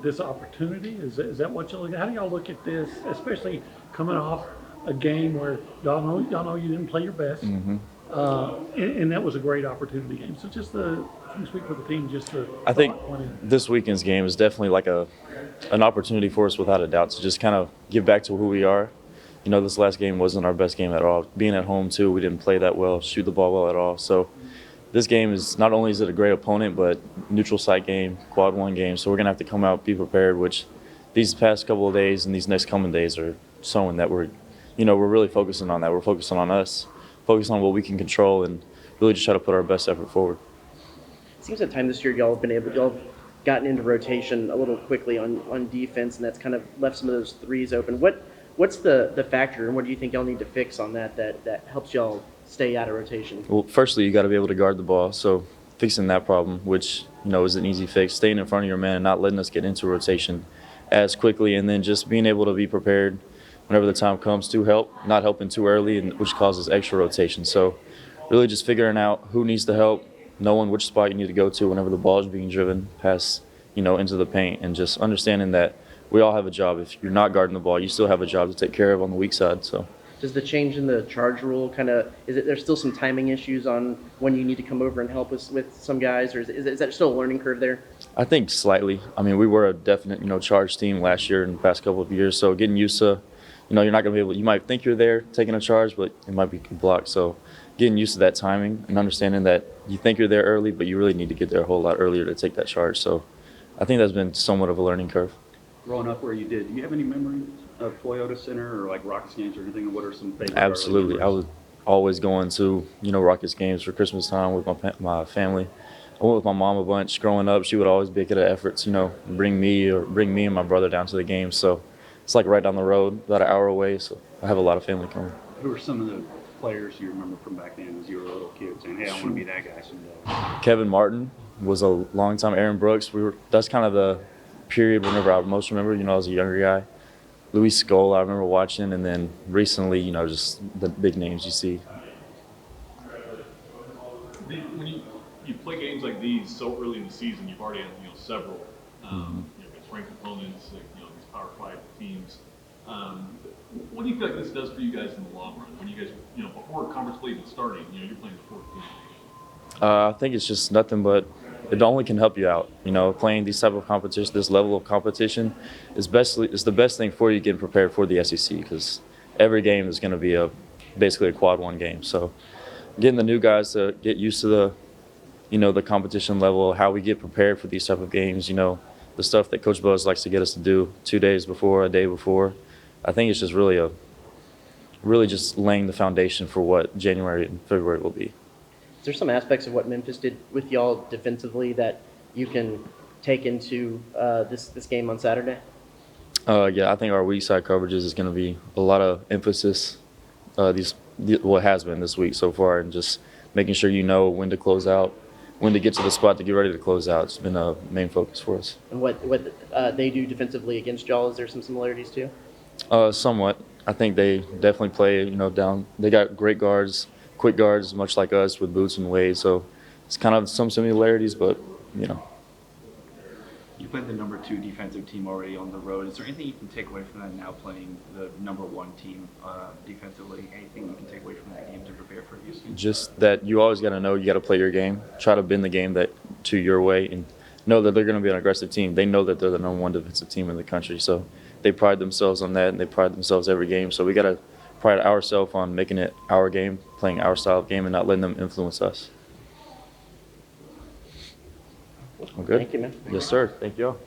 this opportunity? Is that what you look at? How do y'all look at this, especially coming off a game where y'all know you didn't play your best, and that was a great opportunity game. So just can you speak for the team, just the I think thought went in. this weekend's game is definitely like an opportunity for us without a doubt to just kind of get back to who we are. You know, this last game wasn't our best game at all. Being at home too, we didn't play that well, shoot the ball well at all. So this game is not only is it a great opponent, but neutral site game, quad one game. So we're gonna have to come out, be prepared. Which these past couple of days and these next coming days are showing that we're really focusing on that. We're focusing on us, focusing on what we can control, and really just try to put our best effort forward. It seems at times this year y'all have gotten into rotation a little quickly on defense, and that's kind of left some of those threes open. What's the factor, and what do you think y'all need to fix on that helps y'all stay out of rotation? Well, firstly, you got to be able to guard the ball. So fixing that problem, which is an easy fix, staying in front of your man and not letting us get into rotation as quickly, and then just being able to be prepared whenever the time comes to help, not helping too early, and which causes extra rotation. So really just figuring out who needs the help, knowing which spot you need to go to whenever the ball is being driven past, into the paint, and just understanding that we all have a job. If you're not guarding the ball, you still have a job to take care of on the weak side. So. Does the change in the charge rule there's still some timing issues on when you need to come over and help with some guys, or is that still a learning curve there? I think slightly. I mean, we were a definite, charge team last year and the past couple of years. So getting used to, you're not going to be able, you might think you're there taking a charge, but it might be blocked. So getting used to that timing and understanding that you think you're there early, but you really need to get there a whole lot earlier to take that charge. So I think that's been somewhat of a learning curve. Growing up where you did, do you have any memories of Toyota Center or like Rockets games or anything? What are some favorite? Absolutely. I was always going to, Rockets games for Christmas time with my family. I went with my mom a bunch growing up. She would always make it an effort to, bring me and my brother down to the games. So it's like right down the road, about an hour away. So I have a lot of family coming. Who are some of the players you remember from back then as you were a little kid saying, hey, I want to be that guy someday? Kevin Martin was a long time. Aaron Brooks. That's kind of the period whenever I most remember, I was a younger guy. Luis Scola, I remember watching, and then recently, just the big names you see. When you play games like these so early in the season, you've already had several against ranked opponents, these Power 5 teams. What do you feel like this does for you guys in the long run? When you guys, before conference play even starting, you're playing the 4th team. I think it's just nothing but it only can help you out. Playing these type of competition, this level of competition is the best thing for you getting prepared for the SEC, because every game is going to be basically a quad one game. So getting the new guys to get used to the competition level, how we get prepared for these type of games, the stuff that Coach Buzz likes to get us to do 2 days before, a day before. I think it's just really just laying the foundation for what January and February will be. Is there some aspects of what Memphis did with y'all defensively that you can take into this game on Saturday? Yeah, I think our weak side coverages is going to be a lot of emphasis. What has been this week so far, and just making sure when to close out, when to get to the spot to get ready to close out. It's been a main focus for us. And what they do defensively against y'all, is there some similarities too? Somewhat. I think they definitely play down. They got great guards. Quick guards, much like us, with boots and ways. So it's kind of some similarities, but You played the number 2 defensive team already on the road. Is there anything you can take away from that now playing the number 1 team defensively? Anything you can take away from that game to prepare for Houston? Just that you always got to know you got to play your game. Try to bend the game to your way, and know that they're going to be an aggressive team. They know that they're the number 1 defensive team in the country. So they pride themselves on that, and they pride themselves every game. So we got to pride ourselves on making it our game, playing our style of game, and not letting them influence us. I'm good. Thank you, man. Yes, sir. Thank you all.